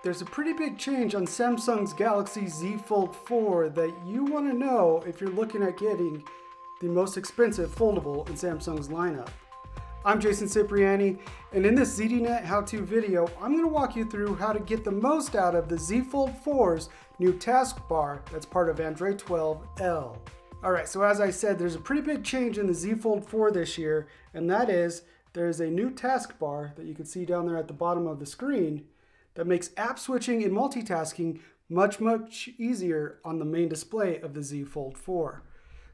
There's a pretty big change on Samsung's Galaxy Z Fold 4 that you want to know if you're looking at getting the most expensive foldable in Samsung's lineup. I'm Jason Cipriani, and in this ZDNet how-to video, I'm going to walk you through how to get the most out of the Z Fold 4's new taskbar that's part of Android 12L. Alright, so as I said, there's a pretty big change in the Z Fold 4 this year, and that is there's a new taskbar that you can see down there at the bottom of the screen that makes app switching and multitasking much easier on the main display of the Z Fold 4.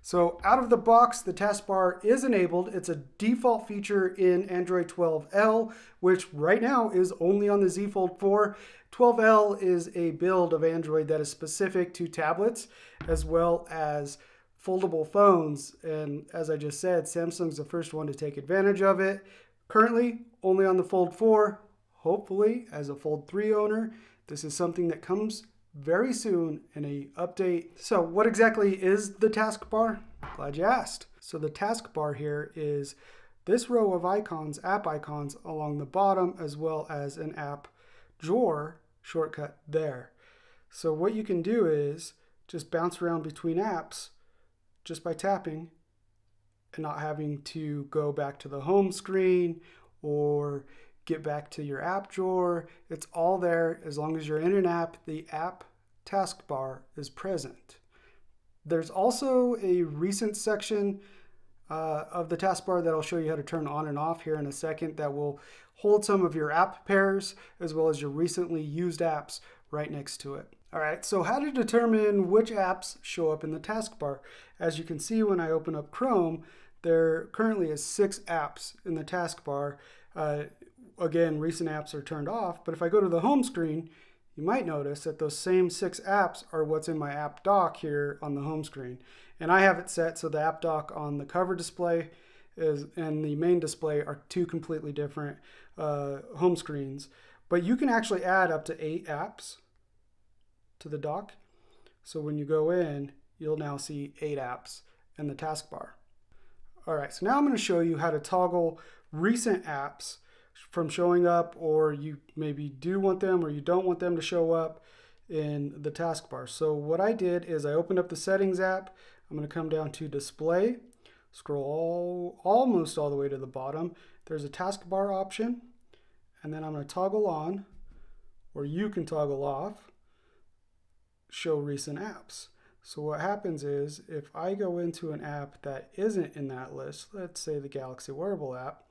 So out of the box, the taskbar is enabled. It's a default feature in Android 12L, which right now is only on the Z Fold 4. 12L is a build of Android that is specific to tablets as well as foldable phones. And as I just said, Samsung's the first one to take advantage of it. Currently, only on the Fold 4. Hopefully, as a Fold 3 owner, this is something that comes very soon in an update. So what exactly is the taskbar? Glad you asked. So the taskbar here is this row of icons, app icons along the bottom, as well as an app drawer shortcut there. So what you can do is just bounce around between apps just by tapping and not having to go back to the home screen or get back to your app drawer. It's all there. As long as you're in an app, the app taskbar is present. There's also a recent section of the taskbar that I'll show you how to turn on and off here in a second that will hold some of your app pairs as well as your recently used apps right next to it. All right, so how to determine which apps show up in the taskbar. As you can see when I open up Chrome, there currently is 6 apps in the taskbar. Again, recent apps are turned off, but if I go to the home screen, you might notice that those same 6 apps are what's in my app dock here on the home screen. And I have it set so the app dock on the cover display and the main display are 2 completely different home screens. But you can actually add up to 8 apps to the dock. So when you go in, you'll now see 8 apps in the taskbar. All right, so now I'm going to show you how to toggle recent apps from showing up, or you maybe do want them or you don't want them to show up in the taskbar. So what I did is I opened up the settings app. I'm going to come down to display, scroll almost all the way to the bottom. There's a taskbar option, and then I'm going to toggle on, or you can toggle off, show recent apps. So what happens is if I go into an app that isn't in that list, let's say the Galaxy Wearable app,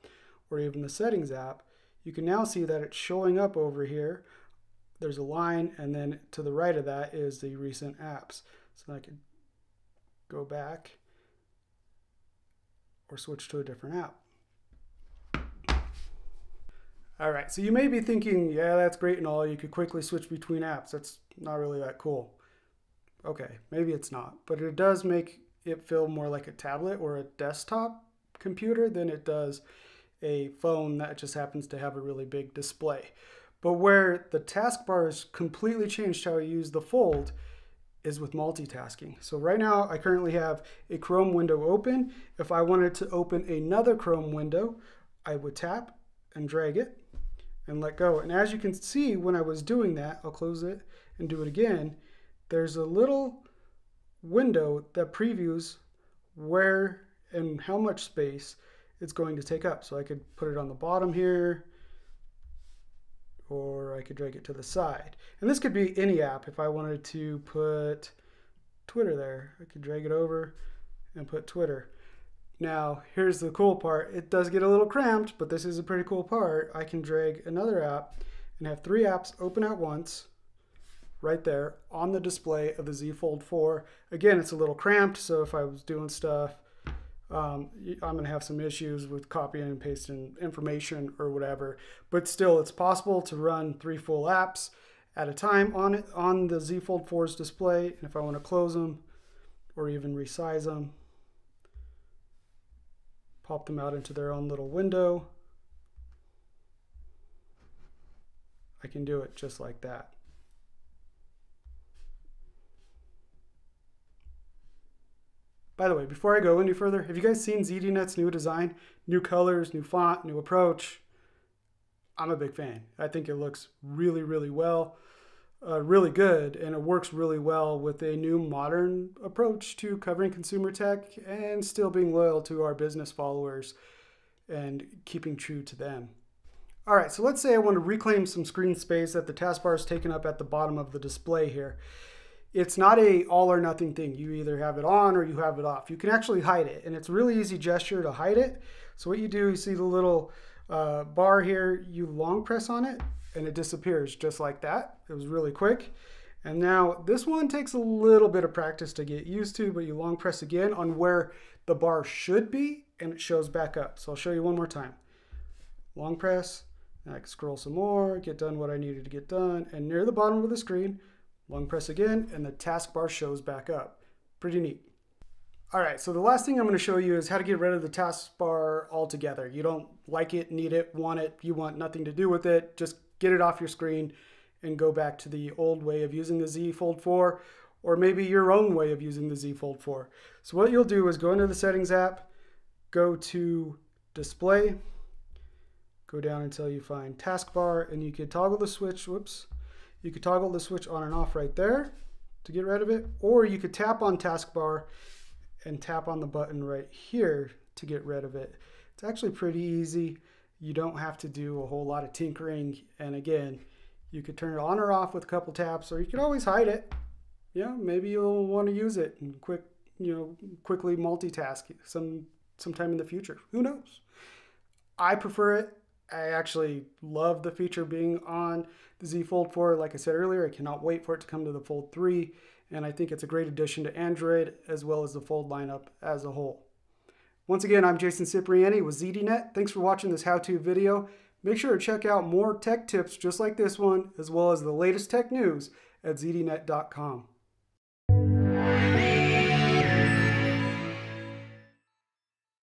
or even the settings app, you can now see that it's showing up over here. There's a line, and then to the right of that is the recent apps. So I could go back or switch to a different app. All right, so you may be thinking, yeah, that's great and all. You could quickly switch between apps. That's not really that cool. Okay, maybe it's not, but it does make it feel more like a tablet or a desktop computer than it does a phone that just happens to have a really big display. But where the taskbar has completely changed how I use the Fold is with multitasking. So right now I currently have a Chrome window open. If I wanted to open another Chrome window, I would tap and drag it and let go. And as you can see, when I was doing that, I'll close it and do it again. There's a little window that previews where and how much space it's going to take up. So I could put it on the bottom here, or I could drag it to the side. And this could be any app. If I wanted to put Twitter there, I could drag it over and put Twitter. Now, here's the cool part. It does get a little cramped, but this is a pretty cool part. I can drag another app and have 3 apps open at once right there on the display of the Z Fold 4. Again, it's a little cramped, so if I was doing stuff, I'm going to have some issues with copying and pasting information or whatever, but still it's possible to run 3 full apps at a time on the Z Fold 4's display. And if I want to close them or even resize them, pop them out into their own little window, I can do it just like that. By the way, before I go any further, have you guys seen ZDNet's new design? New colors, new font, new approach. I'm a big fan. I think it looks really, really well, really good, and it works really well with a new modern approach to covering consumer tech and still being loyal to our business followers and keeping true to them. All right, so let's say I want to reclaim some screen space that the taskbar is taken up at the bottom of the display here. It's not a all or nothing thing. You either have it on or you have it off. You can actually hide it, and it's a really easy gesture to hide it. So what you do, you see the little bar here, you long press on it and it disappears just like that. It was really quick. And now this one takes a little bit of practice to get used to, but you long press again on where the bar should be and it shows back up. So I'll show you one more time. Long press, and I can scroll some more, get done what I needed to get done, and near the bottom of the screen, long press again, and the taskbar shows back up. Pretty neat. All right, so the last thing I'm going to show you is how to get rid of the taskbar altogether. You don't like it, need it, want it, you want nothing to do with it. Just get it off your screen and go back to the old way of using the Z Fold 4, or maybe your own way of using the Z Fold 4. So what you'll do is go into the Settings app, go to Display, go down until you find Taskbar, and you could toggle the switch, you could toggle the switch on and off right there to get rid of it, or you could tap on Taskbar and tap on the button right here to get rid of it. It's actually pretty easy. You don't have to do a whole lot of tinkering, and again, you could turn it on or off with a couple taps, or you could always hide it. Yeah, maybe you'll want to use it and quickly multitask sometime in the future. Who knows? I prefer it. I actually love the feature being on the Z Fold 4. Like I said earlier, I cannot wait for it to come to the Fold 3, and I think it's a great addition to Android as well as the Fold lineup as a whole. Once again, I'm Jason Cipriani with ZDNet. Thanks for watching this how-to video. Make sure to check out more tech tips just like this one, as well as the latest tech news at zdnet.com.